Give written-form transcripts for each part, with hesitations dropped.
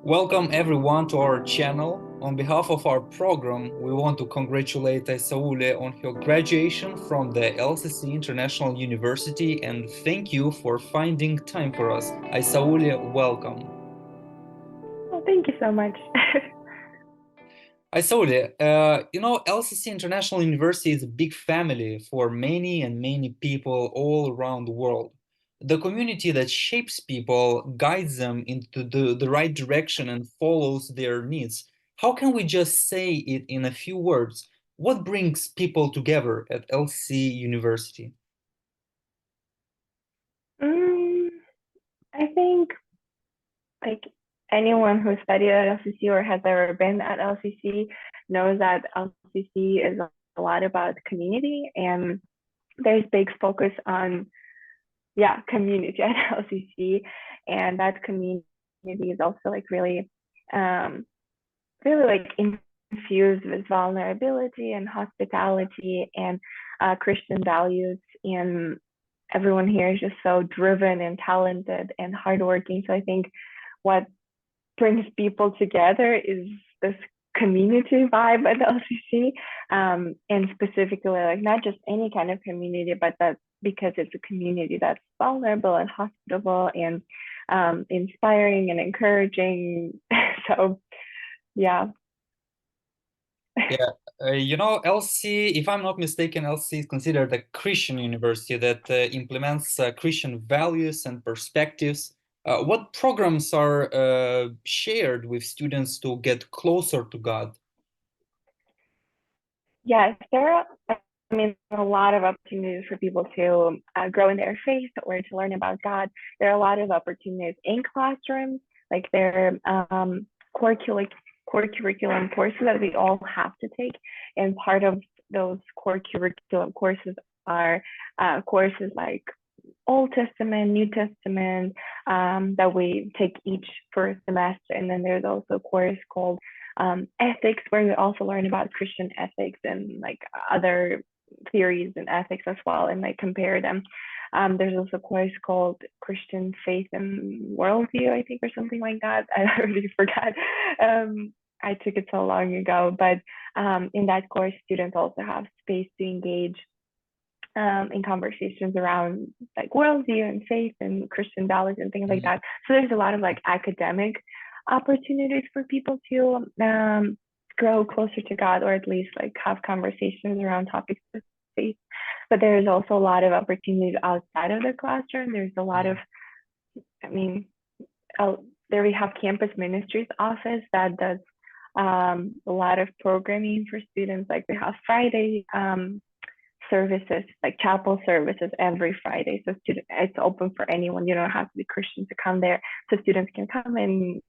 Welcome everyone to our channel. On behalf of our program, we want to congratulate Aisaule on her graduation from the LCC International University and thank you for finding time for us. Aisaule, welcome. Well, thank you so much. Aisaule, LCC International University is a big family for many people all around the world. The community that shapes people, guides them into the right direction and follows their needs. How can we just say it in a few words? What brings people together at LCC University? Mm, I think like anyone who studied at LCC or has ever been at LCC knows that LCC is a lot about community, and there's big focus on community at LCC, and that community is also like um really like infused with vulnerability and hospitality and Christian values. And everyone here is just so driven and talented and hardworking. So I think what brings people together is this community vibe at LCC, and specifically like not just any kind of community, but that because it's a community that's vulnerable and hospitable and inspiring and encouraging. So yeah. Yeah, LC, if I'm not mistaken, LC is considered a Christian university that implements Christian values and perspectives. What programs are shared with students to get closer to God? Yes, there are, I mean, a lot of opportunities for people to grow in their faith or to learn about God. There are a lot of opportunities in classrooms, like there are core curriculum courses that we all have to take. And part of those core curriculum courses are courses like Old Testament, New Testament, that we take each first semester. And then there's also a course called ethics, where we also learn about Christian ethics and like other theories and ethics as well, and like compare them. There's also a course called Christian Faith and Worldview, I think, or something like that. I already forgot. I took it so long ago, but in that course, students also have space to engage in conversations around like worldview and faith and Christian values and things like that. So there's a lot of like academic opportunities for people to grow closer to God, or at least like have conversations around topics of faith. But there's also a lot of opportunities outside of the classroom. There's a lot of, I mean, there we have Campus Ministries office that does a lot of programming for students. Like we have Friday services, like chapel services every Friday. So it's open for anyone. You don't have to be Christian to come there. So students can come and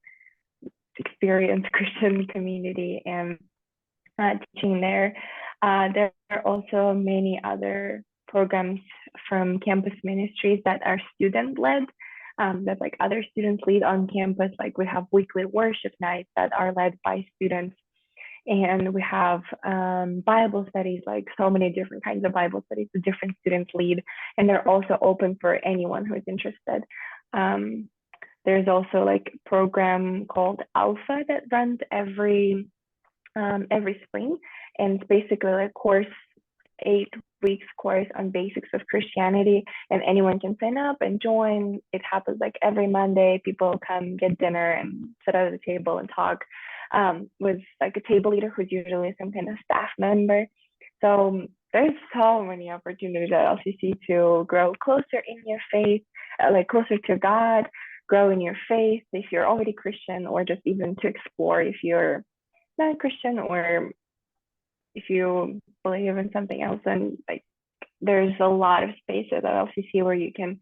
experience Christian community and teaching there. There are also many other programs from Campus Ministries that are student-led, that like other students lead on campus. Like we have weekly worship nights that are led by students. And we have Bible studies, like so many different kinds of Bible studies that different students lead. And they're also open for anyone who is interested. There's also like a program called Alpha that runs every spring, and it's basically like 8 weeks course on basics of Christianity, and anyone can sign up and join. It happens like every Monday. People come get dinner and sit at the table and talk with like a table leader who's usually some kind of staff member. So there's so many opportunities at LCC to grow closer in your faith, like closer to God, grow in your faith if you're already Christian, or just even to explore if you're not Christian, or if you believe in something else. And like there's a lot of spaces at LCC where you can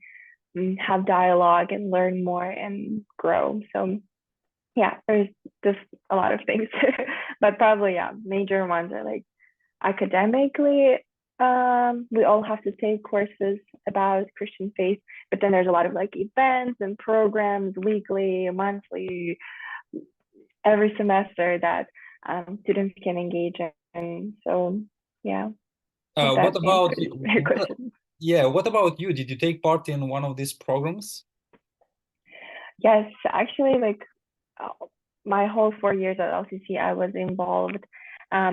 have dialogue and learn more and grow. So yeah, there's just a lot of things. But probably major ones are like academically, we all have to take courses about Christian faith, but then there's a lot of like events and programs, weekly, monthly, every semester that students can engage in. So yeah, What that about answers your question. what about you? Did you take part in one of these programs? Yes, actually, like my whole 4 years at LCC, I was involved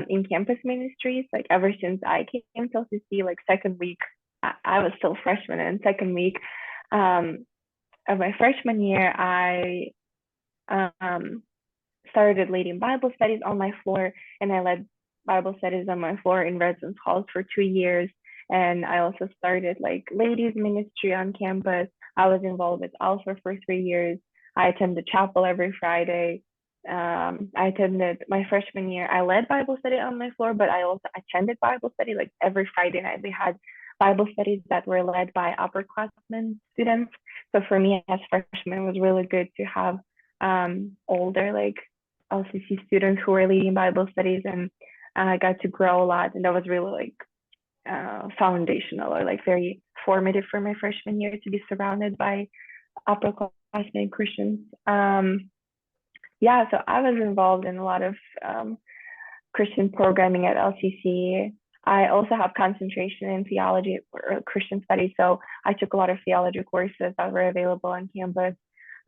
in campus ministries. Like ever since I came to LCC, like second week, I was still freshman, and second week um, of my freshman year, I um, started leading Bible studies on my floor, and I led Bible studies on my floor in residence halls for 2 years. And I also started like ladies ministry on campus. I was involved with Alpha for 3 years. I attended chapel every Friday. I attended my freshman year. I led Bible study on my floor, but I also attended Bible study like every Friday night. We had Bible studies that were led by upperclassmen students. So for me as freshman, it was really good to have older like LCC students who were leading Bible studies, and I got to grow a lot, and that was really like foundational or like very formative for my freshman year to be surrounded by upperclassmen Christians. Yeah, so I was involved in a lot of Christian programming at LCC. I also have concentration in theology or Christian studies, so I took a lot of theology courses that were available on campus.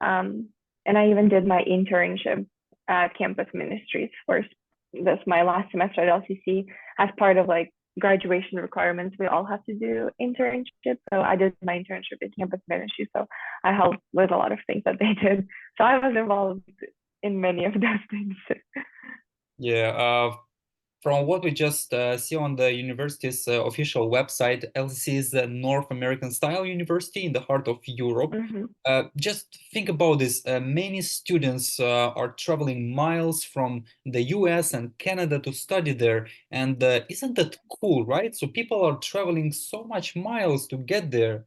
And I even did my internship at campus ministries for this my last semester at LCC as part of like graduation requirements. We all have to do internships, so I did my internship at campus ministry. So I helped with a lot of things that they did. So I was involved in many of those things. Yeah, from what we just see on the university's official website, LCC is a North American style university in the heart of Europe. Mm-hmm. Just think about this. Many students are traveling miles from the US and Canada to study there. And isn't that cool, right? So people are traveling so much miles to get there.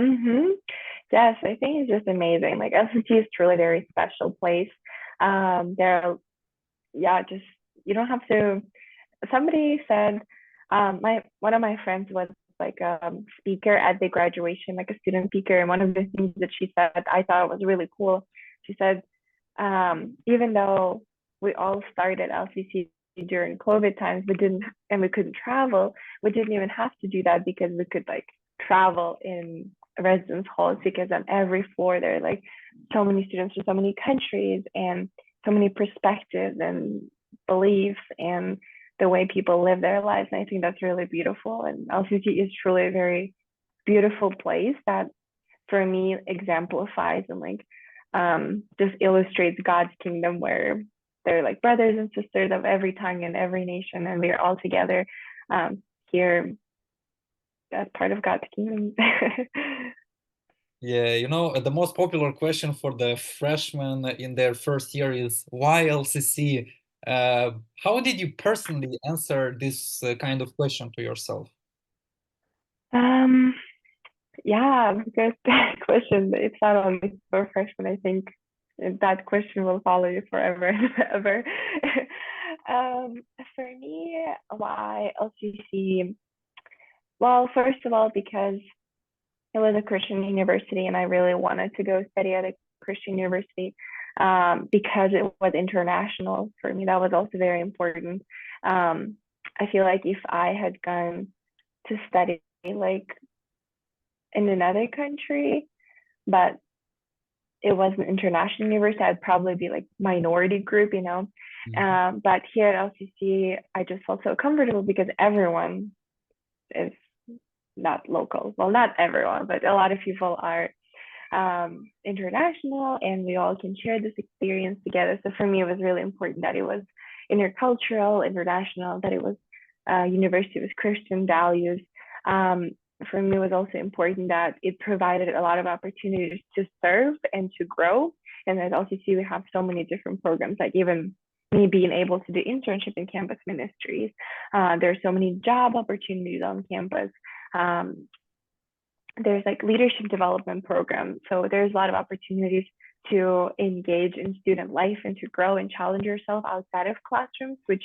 Mm-hmm. Yes, I think it's just amazing. Like LCT is truly a very special place. There are, yeah, just you don't have to. Somebody said, my one of my friends was like a speaker at the graduation, like a student speaker, and one of the things that she said I thought was really cool. She said, even though we all started LCC during COVID times, we couldn't travel, we didn't even have to do that because we could like travel in residence halls because on every floor there are like so many students from so many countries and so many perspectives and beliefs and the way people live their lives. And I think that's really beautiful. And LCC is truly a very beautiful place that for me exemplifies and like just illustrates God's kingdom where they're like brothers and sisters of every tongue and every nation, and we're all together here as part of God's kingdom. Yeah, the most popular question for the freshmen in their first year is why LCC? How did you personally answer this kind of question to yourself? um, yeah, good question. It's not only for freshmen. I think that question will follow you forever and ever. um, for me, why LCC? Well, first of all, because it was a Christian university, and I really wanted to go study at a Christian university because it was international. For me, that was also very important. I feel like if I had gone to study like in another country, but it was an international university, I'd probably be like minority group, you know. Mhm. But here at LCC, I just felt so comfortable because everyone is not local. Well, not everyone, but a lot of people are. international, and we all can share this experience together. So for me, it was really important that it was intercultural, international, that it was university with Christian values. For me, it was also important that it provided a lot of opportunities to serve and to grow. And at LCC, we have so many different programs, like even me being able to do internship in campus ministries. There's so many job opportunities on campus. There's like leadership development programs. So there's a lot of opportunities to engage in student life and to grow and challenge yourself outside of classrooms, which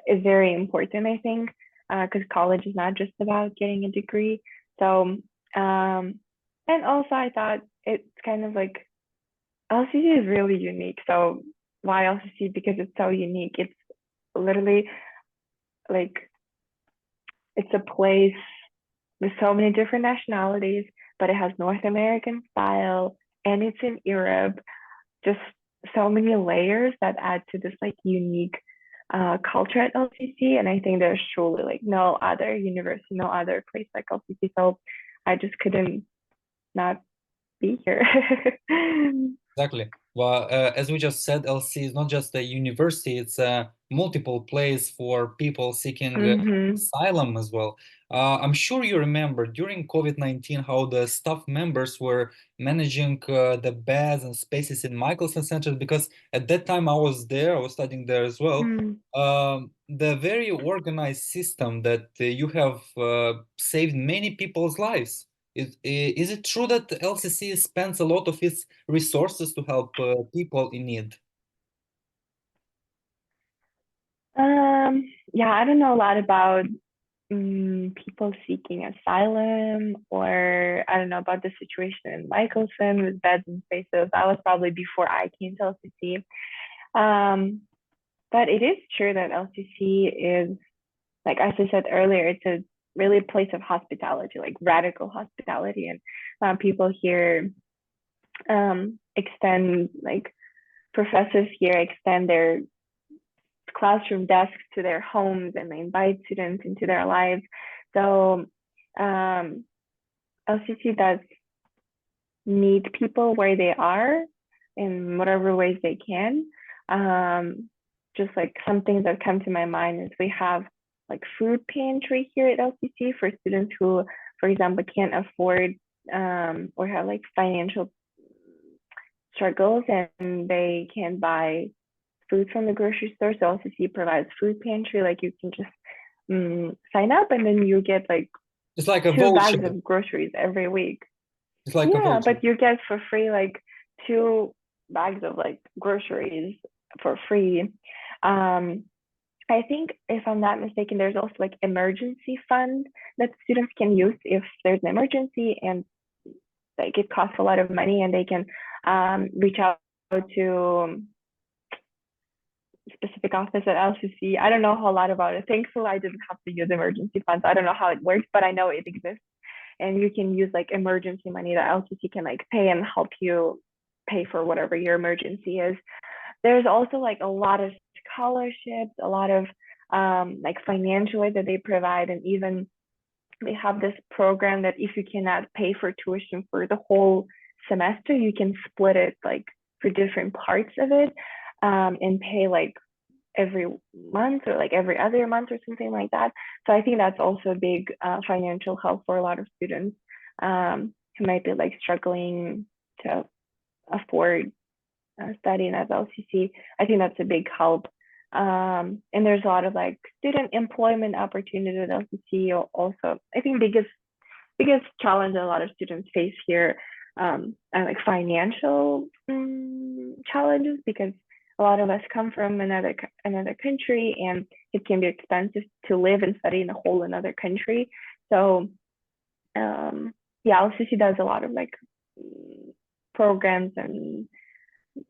is very important, I think, because college is not just about getting a degree. So, and also I thought it's kind of like LCC is really unique. So why LCC? Because it's so unique. It's literally like it's a place with so many different nationalities, but it has North American style and it's in Europe. Just so many layers that add to this like unique culture at LCC. And I think there's truly like no other university, no other place like LCC. So I just couldn't not be here. Exactly. Well, as we just said, LC is not just a university, it's a multiple place for people seeking Mm-hmm. asylum as well. I'm sure you remember during COVID-19 how the staff members were managing the beds and spaces in Michelson Center, because at that time I was there, I was studying there as well. Mm. The very organized system that you have saved many people's lives. Is it true that LCC spends a lot of its resources to help people in need? Yeah, I don't know a lot about people seeking asylum, or I don't know about the situation in Michelson with beds and spaces. That was probably before I came to LCC. Um, but it is true that LCC is, like as I said earlier, it's a really place of hospitality, like radical hospitality, and people here extend like professors here extend their classroom desks to their homes and they invite students into their lives. So LCC does meet people where they are in whatever ways they can. Just like some things that come to my mind is we have like food pantry here at LCC for students who, for example, can't afford or have like financial struggles and they can buy food from the grocery store. So LCC provides food pantry. Like you can just sign up and then you get like It's like a 2 bags voucher. of groceries every week. It's like a Yeah, voucher. but you get for free like 2 bags of like groceries for free. Um, I think if I'm not mistaken, there's also like emergency fund that students can use if there's an emergency and like it costs a lot of money and they can reach out to specific office at LCC. I don't know a lot about it. Thankfully, I didn't have to use emergency funds. I don't know how it works, but I know it exists. And you can use like emergency money that LCC can like pay and help you pay for whatever your emergency is. There's also like a lot of scholarships, a lot of like financial aid that they provide, and even they have this program that if you cannot pay for tuition for the whole semester, you can split it like for different parts of it and pay like every month or like every other month or something like that. So I think that's also a big financial help for a lot of students who might be like struggling to afford studying at LCC. I think that's a big help. And there's a lot of like student employment opportunities at LCC. Also, I think biggest challenge that a lot of students face here are like financial challenges because a lot of us come from another country and it can be expensive to live and study in a whole another country. So yeah, LCC does a lot of like programs and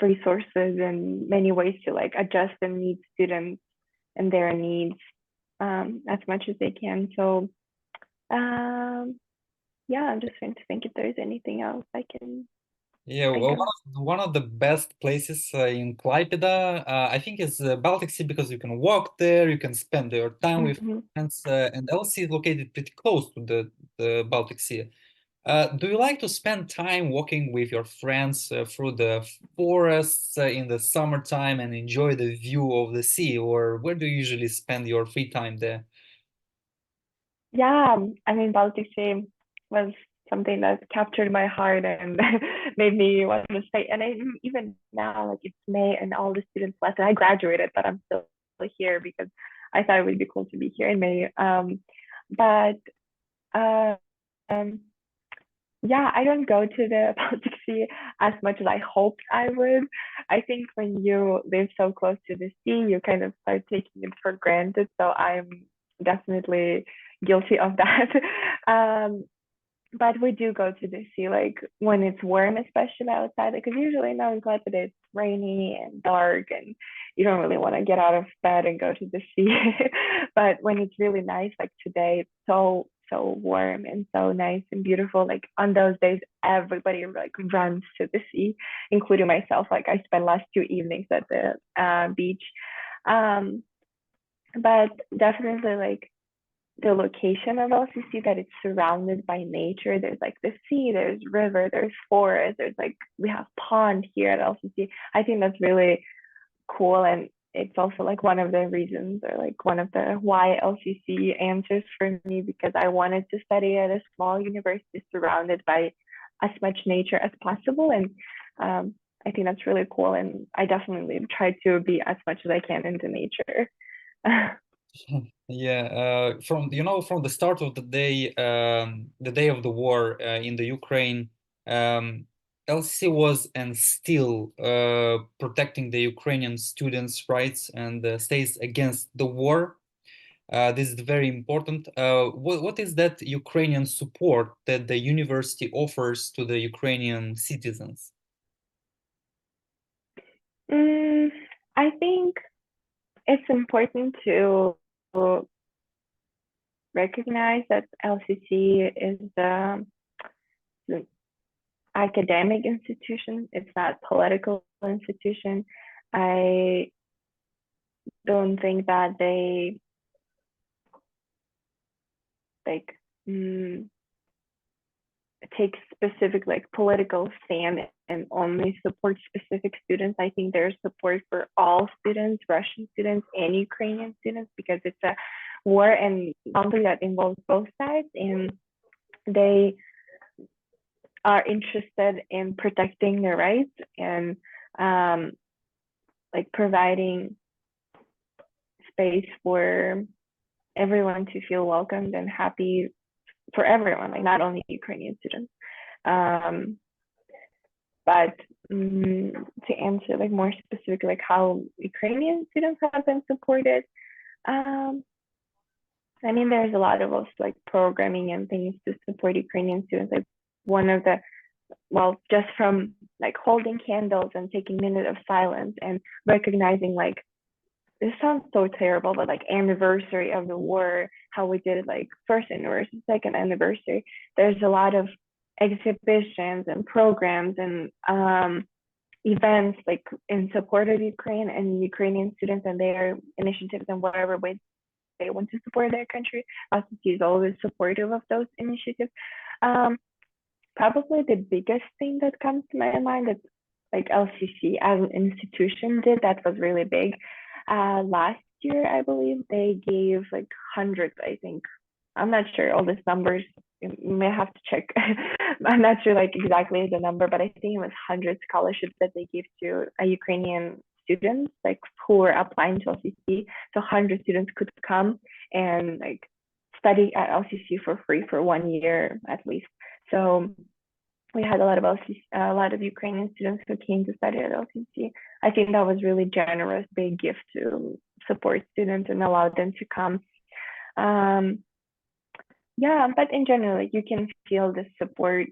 resources and many ways to like adjust and meet students and their needs as much as they can. So yeah, I'm just trying to think if there's anything else I can Yeah, think well, of. one of the best places in Klaipėda, I think, is Baltic Sea because you can walk there, you can spend your time with Mm-hmm. friends, and LC is located pretty close to the Baltic Sea. Do you like to spend time walking with your friends through the forests in the summertime and enjoy the view of the sea, or where do you usually spend your free time there? Yeah, I mean, Baltic Sea was something that captured my heart and made me want to stay. And even now, like it's May and all the students left, and I graduated, but I'm still here because I thought it would be cool to be here in May. But uh, um, yeah, I don't go to the Baltic Sea as much as I hoped I would. I think when you live so close to the sea, you kind of start taking it for granted. So I'm definitely guilty of that. um, but we do go to the sea like when it's warm, especially outside, because usually now in Klaipeda it's rainy and dark, and you don't really want to get out of bed and go to the sea. But when it's really nice, like today, it's so warm and so nice and beautiful. Like on those days, everybody like runs to the sea, including myself. Like I spent last 2 evenings at the beach. Um, but definitely like the location of LCC, that it's surrounded by nature. There's like the sea, there's river, there's forest, there's like we have pond here at LCC. I think that's really cool, and it's also like one of the reasons, or like one of the why LCC answers for me, because I wanted to study at a small university surrounded by as much nature as possible. And I think that's really cool, and I definitely try to be as much as I can into nature. Yeah, from the start of the day of the war in the Ukraine, LCC was and still protecting the Ukrainian students' rights and stays against the war. This is very important. What is that Ukrainian support that the university offers to the Ukrainian citizens? mm, I think it's important to recognize that LCC is an academic institution. It's not a political institution. I don't think that they like take specific like political stand and only support specific students. I think there's support for all students, Russian students and Ukrainian students, because it's a war and conflict that involves both sides, and they are interested in protecting their rights and um, like providing space for everyone to feel welcomed and happy, for everyone, like not only Ukrainian students. Um, but to answer like more specific, like how Ukrainian students have been supported, um, I mean, there's a lot of also like programming and things to support Ukrainian students. Like one of the, well, just from like holding candles and taking a minute of silence and recognizing like, this sounds so terrible, but like anniversary of the war, how we did it, like first anniversary, second anniversary. There's a lot of exhibitions and programs and events like in support of Ukraine and Ukrainian students and their initiatives and whatever way they want to support their country. LCC is always supportive of those initiatives. Um, Probably the biggest thing that comes to my mind that like LCC as an institution did that was really big. Last year, I believe they gave like hundreds, I think. I'm not sure all these numbers. You may have to check. I'm not sure like exactly the number, but I think it was hundred scholarships that they gave to Ukrainian students, like who were applying to LCC. So 100 students could come and like study at LCC for free for 1 year at least. So we had a lot of a lot of Ukrainian students who came to study at LCC. I think that was really generous, big gift to support students and allow them to come. Um, yeah, but in general, like, you can feel the support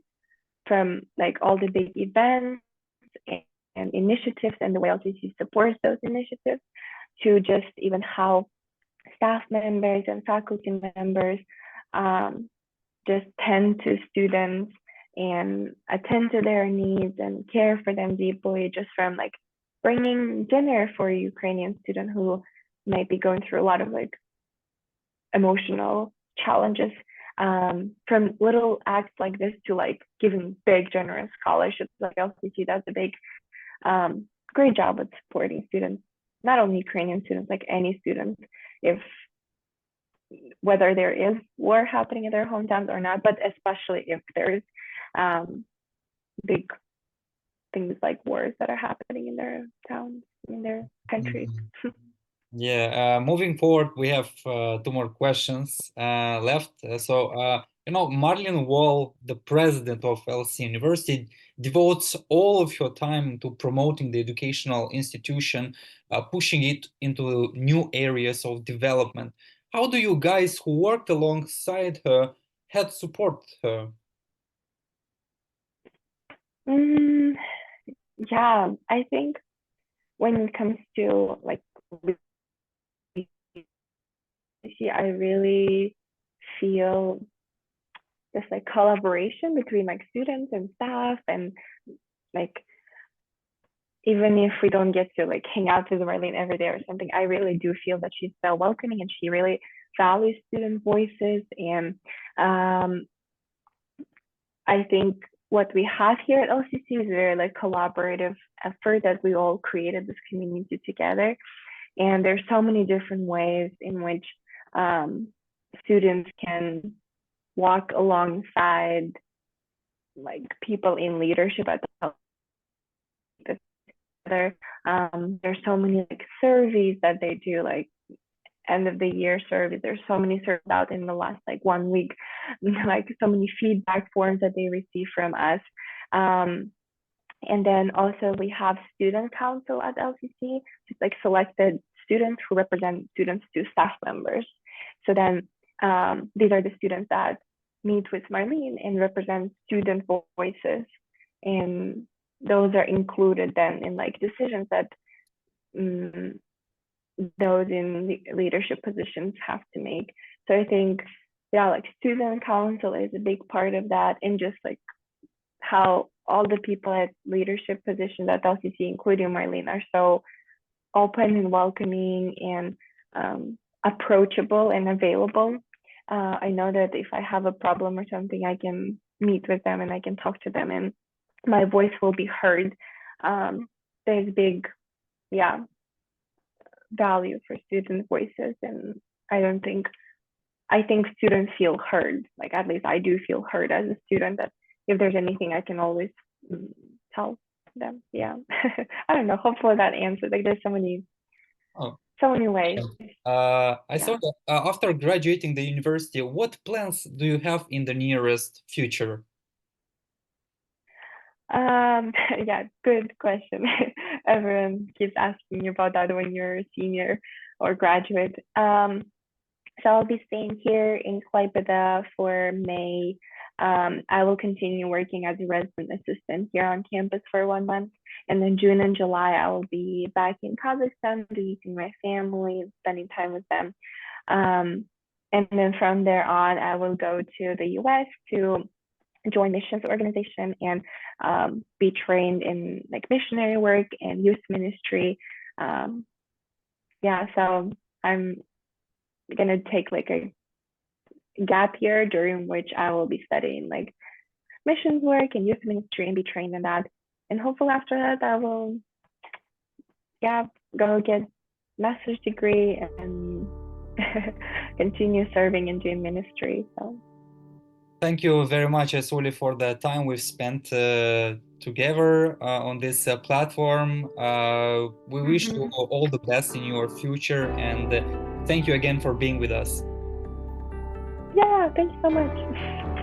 from like all the big events and initiatives and the way LCC supports those initiatives, to just even how staff members and faculty members um, just tend to students and attend to their needs and care for them deeply, just from like bringing dinner for a Ukrainian student who might be going through a lot of like emotional challenges. from little acts like this to like giving big generous scholarships. Like LCC does a big great job with supporting students, not only Ukrainian students, like any students, if whether there is war happening in their hometowns or not, but especially if there's big things like wars that are happening in their towns, in their countries. Mhm. Yeah, moving forward, we have two more questions left. Marlene Wall, the president of LC University, devotes all of her time to promoting the educational institution, pushing it into new areas of development. How do you guys who worked alongside her had support her? Mm, yeah, I think when it comes to like, I really feel this like collaboration between like students and staff, and like even if we don't get to like hang out with Marlene every day or something, I really do feel that she's so welcoming and she really values student voices. And I think what we have here at LCC is a very like collaborative effort that we all created this community together. And there's so many different ways in which students can walk alongside like people in leadership at the there's so many like surveys that they do, like end of the year surveys. There's so many surveys out in the last like 1 week, like so many feedback forms that they receive from us. And then also we have student council at LCC, just like selected students who represent students to staff members. So then these are the students that meet with Marlene and represent student voices. And those are included then in like decisions that those in leadership positions have to make. So I think, yeah, like student council is a big part of that, and just like how all the people at leadership positions at LCC, including Marlene, are so open and welcoming and approachable and available. I know that if I have a problem or something, I can meet with them and I can talk to them, and my voice will be heard. There's big, yeah, value for student voices, and I think students feel heard. Like at least I do feel heard as a student, that if there's anything I can always tell them. Yeah. I don't know, hopefully that answers. Like there's Oh, so many ways. I Yeah. saw that after graduating the university, what plans do you have in the nearest future? Yeah, good question. Everyone keeps asking you about that when you're a senior or graduate. So I'll be staying here in Klaipėda for May. I will continue working as a resident assistant here on campus for 1 month. And then June and July, I will be back in Kazakhstan visiting my family, spending time with them. And then from there on, I will go to the US to join missions organization and be trained in like missionary work and youth ministry. Yeah, so I'm gonna take like a gap year during which I will be studying like missions work and youth ministry and be trained in that. And hopefully after that, I will, yeah, go get master's degree and continue serving and doing ministry. So Thank you very much, Aisaule, for the time we've spent together on this platform. We wish you all the best in your future, and thank you again for being with us. yeah, thanks so much.